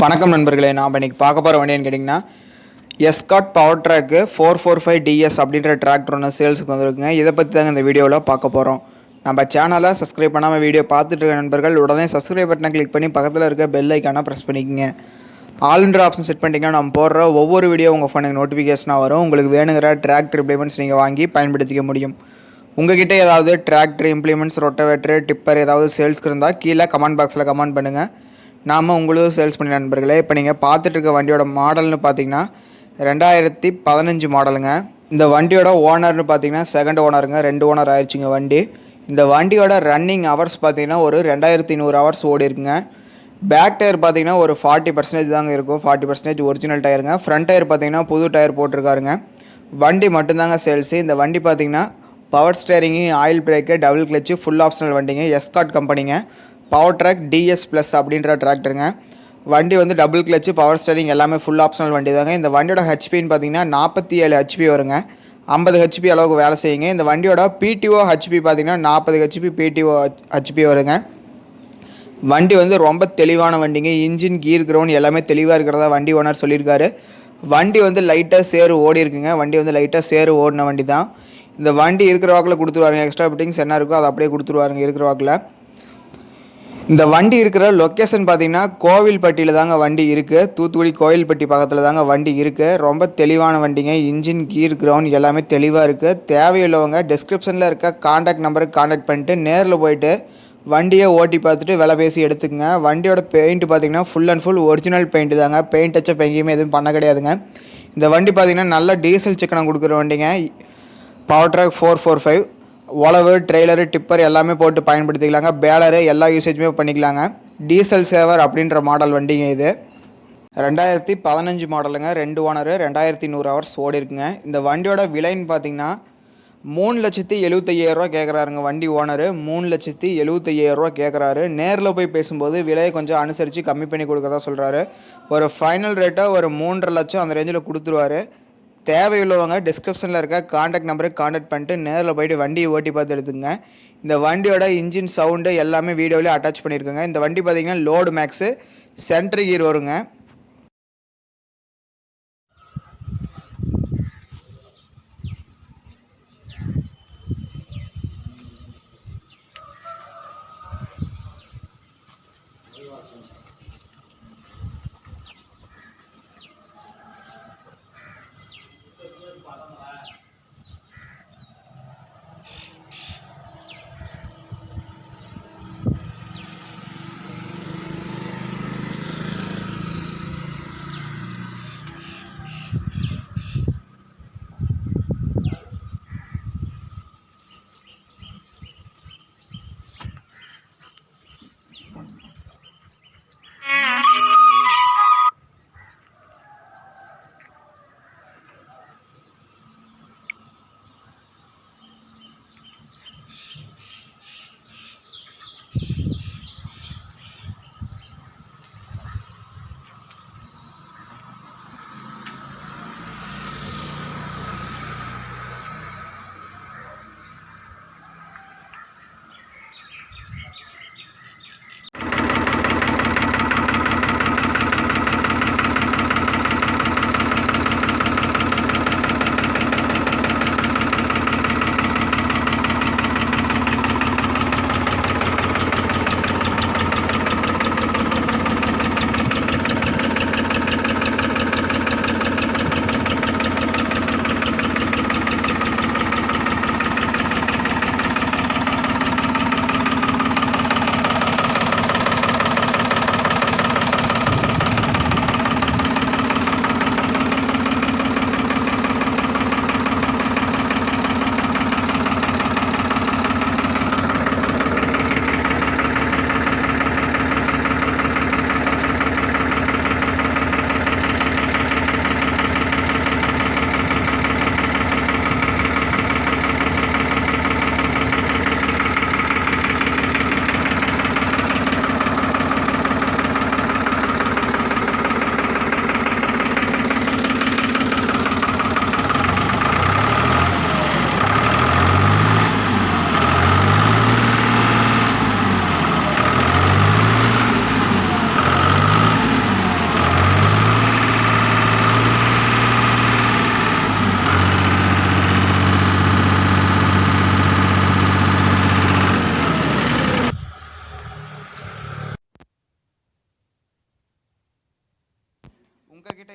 வணக்கம் நண்பர்களே, நாம் இன்றைக்கி பார்க்க போகிற வண்டி என்ன கேட்டிங்கன்னா escort பவர் ட்ராக்கு 445DS அப்படின்ற டிராக்டர் ஒன்று சேல்ஸுக்கு வந்துருக்குங்க. இதை பற்றி தாங்க இந்த வீடியோவில் பார்க்க போகிறோம். நம்ம சேனலை சப்ஸ்கிரைப் பண்ணாமல் வீடியோ பார்த்துட்டு இருக்க நண்பர்கள் உடனே சப்ஸ்கிரைப் பட்டனை கிளிக் பண்ணி பக்கத்தில் இருக்க பெல் ஐக்கானை ப்ரெஸ் பண்ணிக்கோங்க. ஆல்ன்ற ஆப்ஷன் செட் பண்ணிட்டீங்கன்னா நம்ம போடுற ஒவ்வொரு வீடியோ உங்கள் ஃபோனுக்கு நோட்டிஃபிகேஷனாக வரும். உங்களுக்கு வேணுங்கிற டிராக்டர் இம்ப்ளிமெண்ட்ஸ் நீங்கள் வாங்கி பயன்படுத்திக்க முடியும். உங்கள்கிட்ட ஏதாவது டிராக்டர் இம்ப்ளிமெண்ட்ஸ், ரொட்டவேட்டர், டிப்பர் ஏதாவது சேல்ஸ்க்கு இருந்தால் கீழே கமெண்ட் பாக்ஸில் கமெண்ட் பண்ணுங்கள். நாம் உங்களுக்கு சேல்ஸ் பண்ணி நண்பர்களே. இப்போ நீங்கள் பார்த்துட்டு இருக்க வண்டியோட மாடல்னு பார்த்தீங்கன்னா 2015 மாடலுங்க. இந்த வண்டியோட ஓனர்னு பார்த்தீங்கன்னா செகண்ட் ஓனருங்க. 2 ஓனர் ஆயிடுச்சுங்க வண்டி. இந்த வண்டியோட ரன்னிங் ஹவர்ஸ் பார்த்தீங்கன்னா ஒரு 2100 ஹவர்ஸ் ஓடி இருக்குங்க. பேக் டயர் பார்த்தீங்கன்னா ஒரு 40% தாங்க இருக்கும். 40% ஒரிஜினல் டயருங்க. ஃப்ரண்ட் டயர் பார்த்தீங்கன்னா புது டயர் போட்டிருக்காருங்க. வண்டி மட்டும்தாங்க சேல்ஸு. இந்த வண்டி பார்த்தீங்கன்னா power steering, oil brake, double clutch, full optional வண்டிங்க. escort கம்பெனிங்க. பவர் ட்ராக் DS ப்ளஸ் அப்படின்ற டிராக்டருங்க. வண்டி வந்து டபுள் கிளச்சு, பவர் ஸ்டேரிங் எல்லாமே ஃபுல் ஆப்ஷனல் வண்டி தாங்க. இந்த வண்டியோட ஹெச்பின்னு பார்த்தீங்கன்னா 47 ஹெச்பி வருங்க. 50 ஹெச்பி அளவுக்கு வேலை செய்யுங்க. இந்த வண்டியோட PTO ஹெச்பி பார்த்தீங்கன்னா 40 ஹெச்பி PTO ஹெச்பி வருங்க. வண்டி வந்து ரொம்ப தெளிவான வண்டிங்க. இன்ஜின், கீர், கிரவுண்ட் எல்லாமே தெளிவாக இருக்கிறதா வண்டி ஓனர் சொல்லியிருக்காரு. வண்டி வந்து லைட்டாக சேறு ஓடி இருக்குங்க. வண்டி வந்து லைட்டாக சேறு ஓடின வண்டி தான். இந்த வண்டி இருக்கிற வாக்கில் கொடுத்துருவாருங்க. எக்ஸ்ட்ரா ஃபிட்டிங்ஸ் என்ன இருக்கோ அதை அப்படியே கொடுத்துருவாருங்க இருக்கிற வாக்கில். இந்த வண்டி இருக்கிற லொக்கேஷன் பார்த்தீங்கன்னா கோவில்பட்டியில் தாங்க வண்டி இருக்குது. தூத்துக்குடி கோவில்பட்டி பக்கத்தில் தாங்க வண்டி இருக்குது. ரொம்ப தெளிவான வண்டிங்க. இன்ஜின், கீர், கிரவுண்ட் எல்லாமே தெளிவாக இருக்குது. தேவையுள்ளவங்க டிஸ்கிரிப்ஷனில் இருக்க காண்டாக்ட் நம்பருக்கு காண்டாக்ட் பண்ணிட்டு நேரில் போயிட்டு வண்டியை ஓட்டி பார்த்துட்டு விலை பேசி எடுத்துக்கங்க. வண்டியோட பெயிண்ட் பார்த்தீங்கன்னா full and full original paint தாங்க. பெயிண்ட் டச்சப் எங்கேயுமே எதுவும் பண்ண கிடையாதுங்க. இந்த வண்டி பார்த்தீங்கன்னா நல்ல டீசல் சிக்கனம் கொடுக்குற வண்டிங்க. பவர் ட்ராக் 445 உழவு, ட்ரெய்லரு, டிப்பர் எல்லாமே போட்டு பயன்படுத்திக்கலாங்க. பேலரு எல்லா யூசேஜுமே பண்ணிக்கலாங்க. டீசல் சேவர் அப்படின்ற மாடல் வண்டிங்க இது. 2015 மாடலுங்க. 2 ஓனரு, 2100 ஹவர்ஸ் ஓடி இருக்குங்க. இந்த வண்டியோட விலைன்னு பார்த்தீங்கன்னா 3,75,000 கேட்குறாருங்க வண்டி ஓனரு. 3,75,000 கேட்குறாரு. நேரில் போய் பேசும்போது விலையை கொஞ்சம் அனுசரித்து கம்மி பண்ணி கொடுக்கறதா சொல்கிறாரு. ஒரு ஃபைனல் ரேட்டாக ஒரு 3,50,000 லட்சம் அந்த ரேஞ்சில் கொடுத்துருவாரு. தேவையுள்ளவங்க டிஸ்கிரிப்ஷனில் இருக்க காண்டாக்ட் நம்பருக்கு காண்டாக்ட் பண்ணிட்டு நேரில் போய்ட்டு வண்டியை ஓட்டி பார்த்து எடுத்துங்க. இந்த வண்டியோட இன்ஜின் சவுண்டு எல்லாமே வீடியோவிலே அட்டாச் பண்ணியிருக்குங்க. இந்த வண்டி பார்த்திங்கன்னா லோடு மேக்ஸு, சென்ட்ரு கீர் வருங்க. உங்ககிட்ட